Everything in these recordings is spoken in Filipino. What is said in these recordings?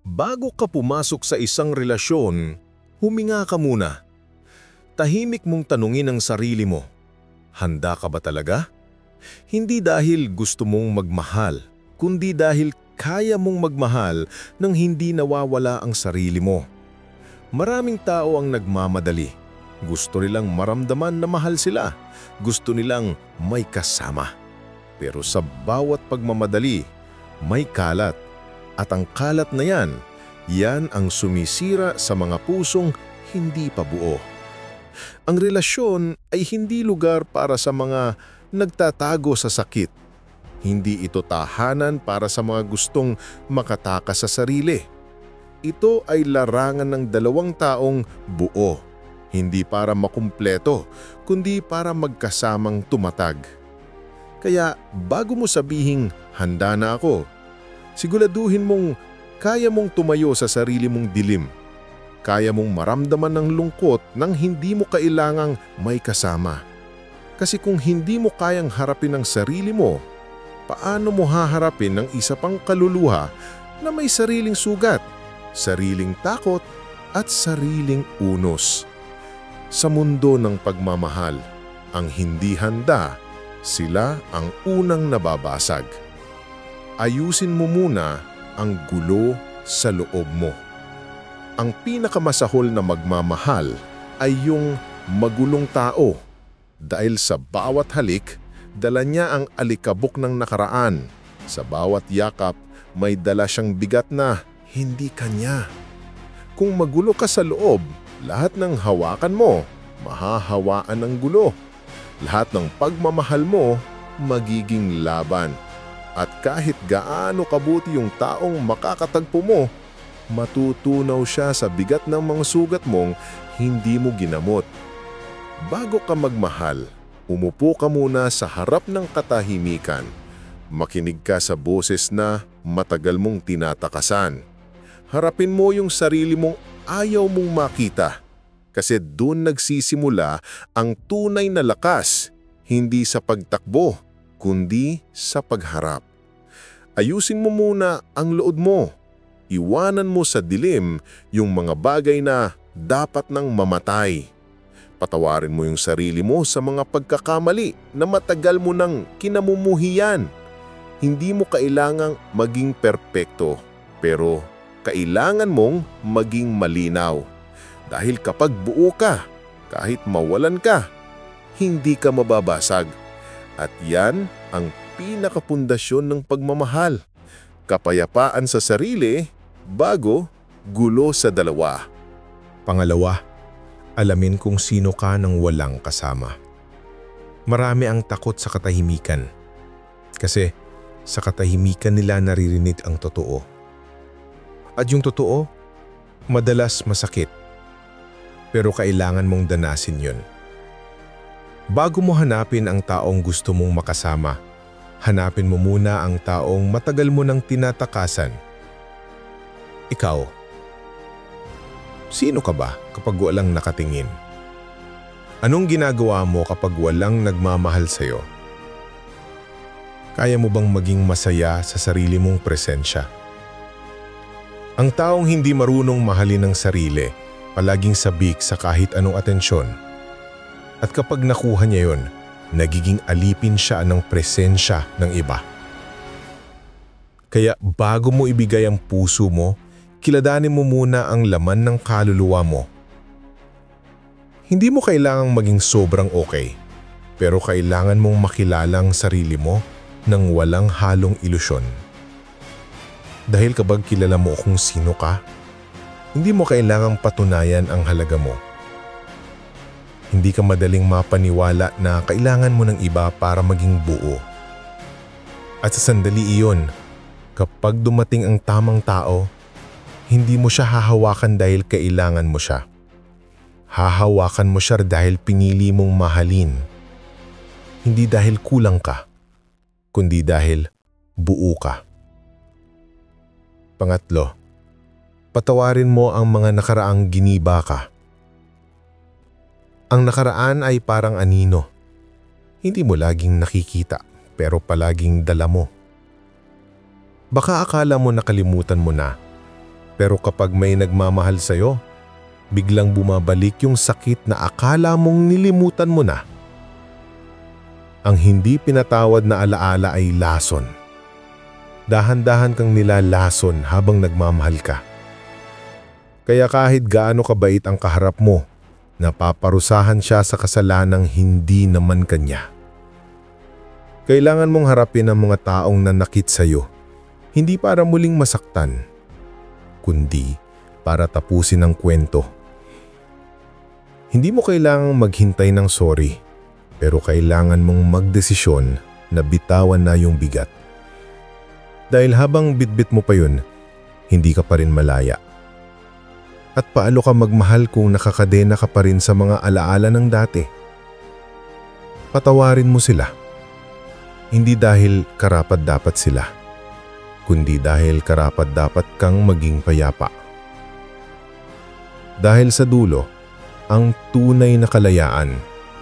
Bago ka pumasok sa isang relasyon, huminga ka muna. Tahimik mong tanungin ang sarili mo, handa ka ba talaga? Hindi dahil gusto mong magmahal, kundi dahil kaya mong magmahal nang hindi nawawala ang sarili mo. Maraming tao ang nagmamadali. Gusto nilang maramdaman na mahal sila. Gusto nilang may kasama. Pero sa bawat pagmamadali, may kalat. At ang kalat na yan ang sumisira sa mga pusong hindi pa buo. Ang relasyon ay hindi lugar para sa mga nagtatago sa sakit. Hindi ito tahanan para sa mga gustong makatakas sa sarili. Ito ay larangan ng dalawang taong buo. Hindi para makumpleto, kundi para magkasamang tumatag. Kaya bago mo sabihing handa na ako, siguraduhin mong kaya mong tumayo sa sarili mong dilim. Kaya mong maramdaman ng lungkot nang hindi mo kailangang may kasama. Kasi kung hindi mo kayang harapin ang sarili mo, paano mo haharapin ang isa pang kaluluha na may sariling sugat, sariling takot at sariling unos? Sa mundo ng pagmamahal, ang hindi handa, sila ang unang nababasag. Ayusin mo muna ang gulo sa loob mo. Ang pinakamasahol na magmamahal ay yung magulong tao. Dahil sa bawat halik, dala niya ang alikabok ng nakaraan. Sa bawat yakap, may dala siyang bigat na hindi kanya. Kung magulo ka sa loob, lahat ng hawakan mo, mahahawaan ng gulo. Lahat ng pagmamahal mo, magiging laban. At kahit gaano kabuti yung taong makakatagpo mo, matutunaw siya sa bigat ng mga sugat mong hindi mo ginamot. Bago ka magmahal, umupo ka muna sa harap ng katahimikan. Makinig ka sa boses na matagal mong tinatakasan. Harapin mo yung sarili mong ayaw mong makita. Kasi doon nagsisimula ang tunay na lakas, hindi sa pagtakbo, kundi sa pagharap. Ayusin mo muna ang loob mo. Iwanan mo sa dilim yung mga bagay na dapat nang mamatay. Patawarin mo yung sarili mo sa mga pagkakamali na matagal mo nang kinamumuhian. Hindi mo kailangang maging perpekto, pero kailangan mong maging malinaw. Dahil kapag buo ka, kahit mawalan ka, hindi ka mababasag. At yan ang pinakapundasyon ng pagmamahal. Kapayapaan sa sarili, bago gulo sa dalawa. Pangalawa, alamin kung sino ka nang walang kasama. Marami ang takot sa katahimikan. Kasi sa katahimikan nila naririnig ang totoo. At yung totoo, madalas masakit. Pero kailangan mong danasin yun. Bago mo hanapin ang taong gusto mong makasama, hanapin mo muna ang taong matagal mo nang tinatakasan. Ikaw, sino ka ba kapag walang nakatingin? Anong ginagawa mo kapag walang nagmamahal sa'yo? Kaya mo bang maging masaya sa sarili mong presensya? Ang taong hindi marunong mahalin ang sarili, palaging sabik sa kahit anong atensyon. At kapag nakuha niya yon, nagiging alipin siya ng presensya ng iba. Kaya bago mo ibigay ang puso mo, kiladanin mo muna ang laman ng kaluluwa mo. Hindi mo kailangang maging sobrang okay, pero kailangan mong makilalang sarili mo nang walang halong ilusyon. Dahil kapag kilala mo kung sino ka, hindi mo kailangang patunayan ang halaga mo. Hindi ka madaling mapaniwala na kailangan mo ng iba para maging buo. At sa sandali iyon, kapag dumating ang tamang tao, hindi mo siya hahawakan dahil kailangan mo siya. Hahawakan mo siya dahil pinili mong mahalin. Hindi dahil kulang ka, kundi dahil buo ka. Pangatlo, patawarin mo ang mga nakaraang giniba ka. Ang nakaraan ay parang anino. Hindi mo laging nakikita, pero palaging dala mo. Baka akala mo nakalimutan mo na, Pero kapag may nagmamahal sa'yo, biglang bumabalik yung sakit na akala mong nilimutan mo na. Ang hindi pinatawad na alaala ay lason. Dahan-dahan kang nilalason habang nagmamahal ka. Kaya kahit gaano kabait ang kaharap mo, napaparusahan siya sa kasalanang hindi naman kanya. Kailangan mong harapin ang mga taong nanakit sa'yo, hindi para muling masaktan, kundi para tapusin ang kwento. Hindi mo kailangang maghintay ng sorry, pero kailangan mong magdesisyon na bitawan na yung bigat. Dahil habang bitbit mo pa yun, hindi ka pa rin malaya. At paano ka magmahal kung nakakadena ka pa rin sa mga alaala ng dati? Patawarin mo sila. Hindi dahil karapat-dapat sila, kundi dahil karapat-dapat kang maging payapa. Dahil sa dulo, ang tunay na kalayaan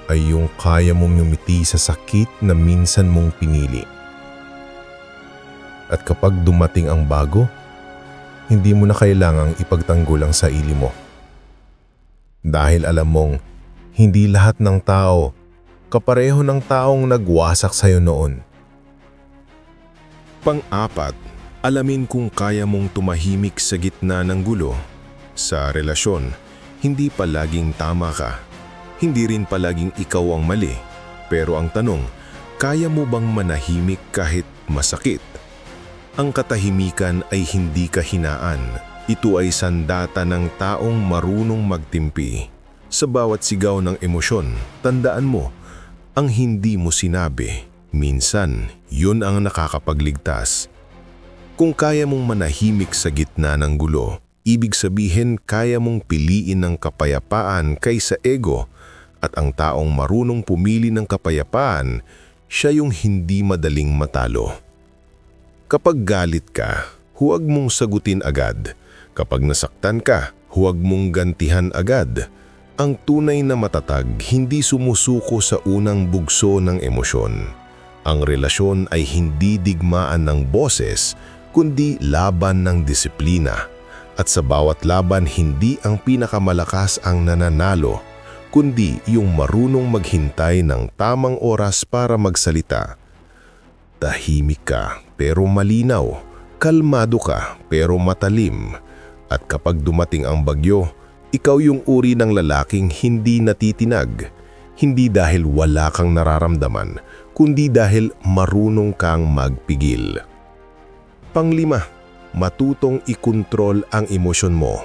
ay yung kaya mong ngumiti sa sakit na minsan mong pinili. At kapag dumating ang bago, hindi mo na kailangang ipagtanggol ang sarili mo. Dahil alam mong hindi lahat ng tao kapareho ng taong nagwasak sa'yo noon. Pang-apat, alamin kung kaya mong tumahimik sa gitna ng gulo. Sa relasyon, hindi palaging tama ka. Hindi rin palaging ikaw ang mali. Pero ang tanong, kaya mo bang manahimik kahit masakit? Ang katahimikan ay hindi kahinaan. Ito ay sandata ng taong marunong magtimpi. Sa bawat sigaw ng emosyon, tandaan mo, ang hindi mo sinabi, minsan yun ang nakakapagligtas. Kung kaya mong manahimik sa gitna ng gulo, ibig sabihin kaya mong piliin ng kapayapaan kaysa ego, at ang taong marunong pumili ng kapayapaan, siya yung hindi madaling matalo. Kapag galit ka, huwag mong sagutin agad. Kapag nasaktan ka, huwag mong gantihan agad. Ang tunay na matatag hindi sumusuko sa unang bugso ng emosyon. Ang relasyon ay hindi digmaan ng boses, kundi laban ng disiplina. At sa bawat laban, hindi ang pinakamalakas ang nananalo, kundi yung marunong maghintay ng tamang oras para magsalita. Tahimik ka pero malinaw, kalmado ka pero matalim. At kapag dumating ang bagyo, ikaw yung uri ng lalaking hindi natitinag, hindi dahil wala kang nararamdaman, kundi dahil marunong kang magpigil. Panglima, matutong ikontrol ang emosyon mo.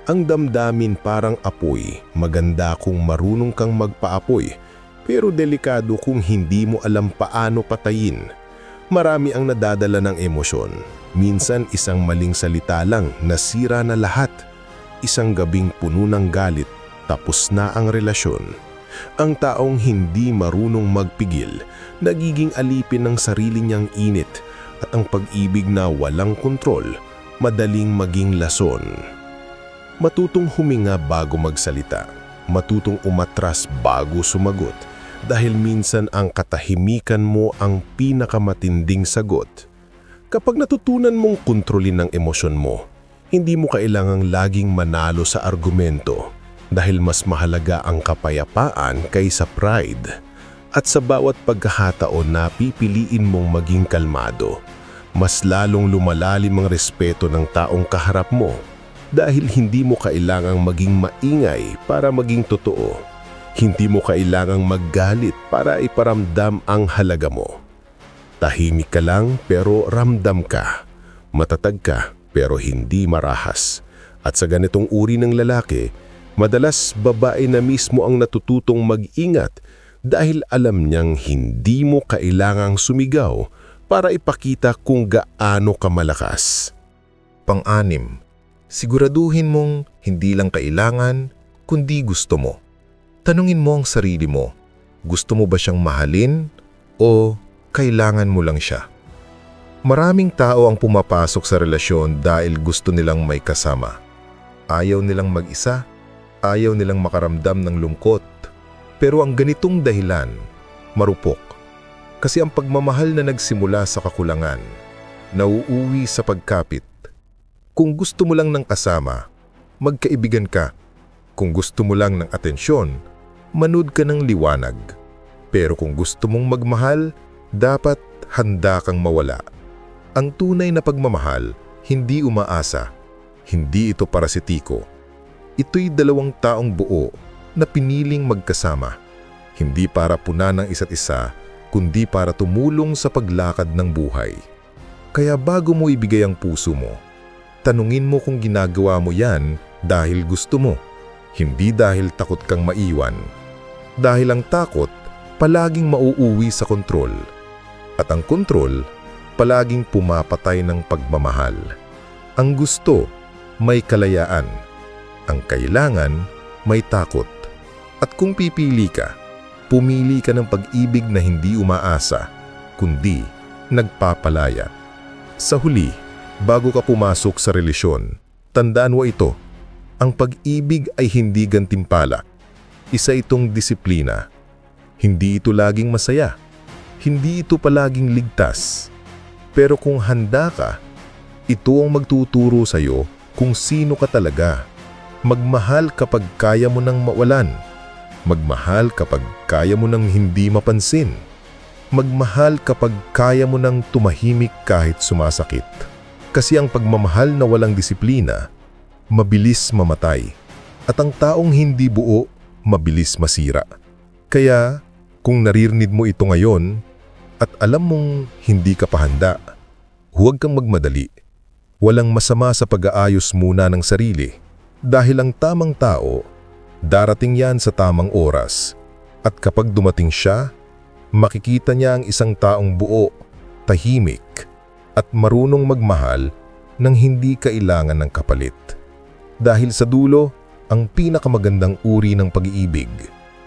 Ang damdamin parang apoy, maganda kung marunong kang magpaapoy, pero delikado kung hindi mo alam paano patayin. Marami ang nadadala ng emosyon. Minsan isang maling salita lang, nasira na lahat. Isang gabing puno ng galit, tapos na ang relasyon. Ang taong hindi marunong magpigil, nagiging alipin ng sarili niyang init, at ang pag-ibig na walang kontrol, madaling maging lason. Matutong huminga bago magsalita, matutong umatras bago sumagot, dahil minsan ang katahimikan mo ang pinakamatinding sagot. Kapag natutunan mong kontrolin ang emosyon mo, hindi mo kailangang laging manalo sa argumento dahil mas mahalaga ang kapayapaan kaysa pride. At sa bawat pagkakataon na pipiliin mong maging kalmado, mas lalong lumalalim ang respeto ng taong kaharap mo dahil hindi mo kailangang maging maingay para maging totoo. Hindi mo kailangang maggalit para iparamdam ang halaga mo. Tahimik ka lang pero ramdam ka. Matatag ka pero hindi marahas. At sa ganitong uri ng lalaki, madalas babae na mismo ang natututong mag-ingat dahil alam niyang hindi mo kailangang sumigaw para ipakita kung gaano ka malakas. Pang-anim, siguraduhin mong hindi lang kailangan, kundi gusto mo. Tanungin mo ang sarili mo, gusto mo ba siyang mahalin o kailangan mo lang siya? Maraming tao ang pumapasok sa relasyon dahil gusto nilang may kasama. Ayaw nilang mag-isa, ayaw nilang makaramdam ng lungkot. Pero ang ganitong dahilan, marupok. Kasi ang pagmamahal na nagsimula sa kakulangan, nauuwi sa pagkapit. Kung gusto mo lang ng kasama, magkaibigan ka. Kung gusto mo lang ng atensyon, manood ka ng liwanag. Pero kung gusto mong magmahal, dapat handa kang mawala. Ang tunay na pagmamahal, hindi umaasa. Hindi ito parasitiko. Ito'y dalawang taong buo na piniling magkasama. Hindi para punan ng isa't isa, kundi para tumulong sa paglakad ng buhay. Kaya bago mo ibigay ang puso mo, tanungin mo kung ginagawa mo yan dahil gusto mo, hindi dahil takot kang maiwan. Dahil ang takot, palaging mauuwi sa kontrol. At ang kontrol, palaging pumapatay ng pagmamahal. Ang gusto, may kalayaan. Ang kailangan, may takot. At kung pipili ka, pumili ka ng pag-ibig na hindi umaasa, kundi nagpapalaya. Sa huli, bago ka pumasok sa relasyon, tandaan mo ito, ang pag-ibig ay hindi gantimpala. Isa itong disiplina. Hindi ito laging masaya. Hindi ito palaging ligtas. Pero kung handa ka, ito ang magtuturo sa iyo kung sino ka talaga. Magmahal kapag kaya mo nang mawalan. Magmahal kapag kaya mo nang hindi mapansin. Magmahal kapag kaya mo nang tumahimik kahit sumasakit. Kasi ang pagmamahal na walang disiplina, mabilis mamatay. At ang taong hindi buo, mabilis masira. Kaya, kung naririnig mo ito ngayon, at alam mong hindi ka pa handa, huwag kang magmadali. Walang masama sa pag-aayos muna ng sarili. Dahil ang tamang tao, darating yan sa tamang oras. At kapag dumating siya, makikita niya ang isang taong buo, tahimik, at marunong magmahal nang hindi kailangan ng kapalit. Dahil sa dulo, ang pinakamagandang uri ng pag-iibig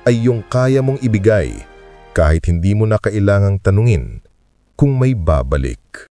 ay yung kaya mong ibigay kahit hindi mo na kailangang tanungin kung may babalik.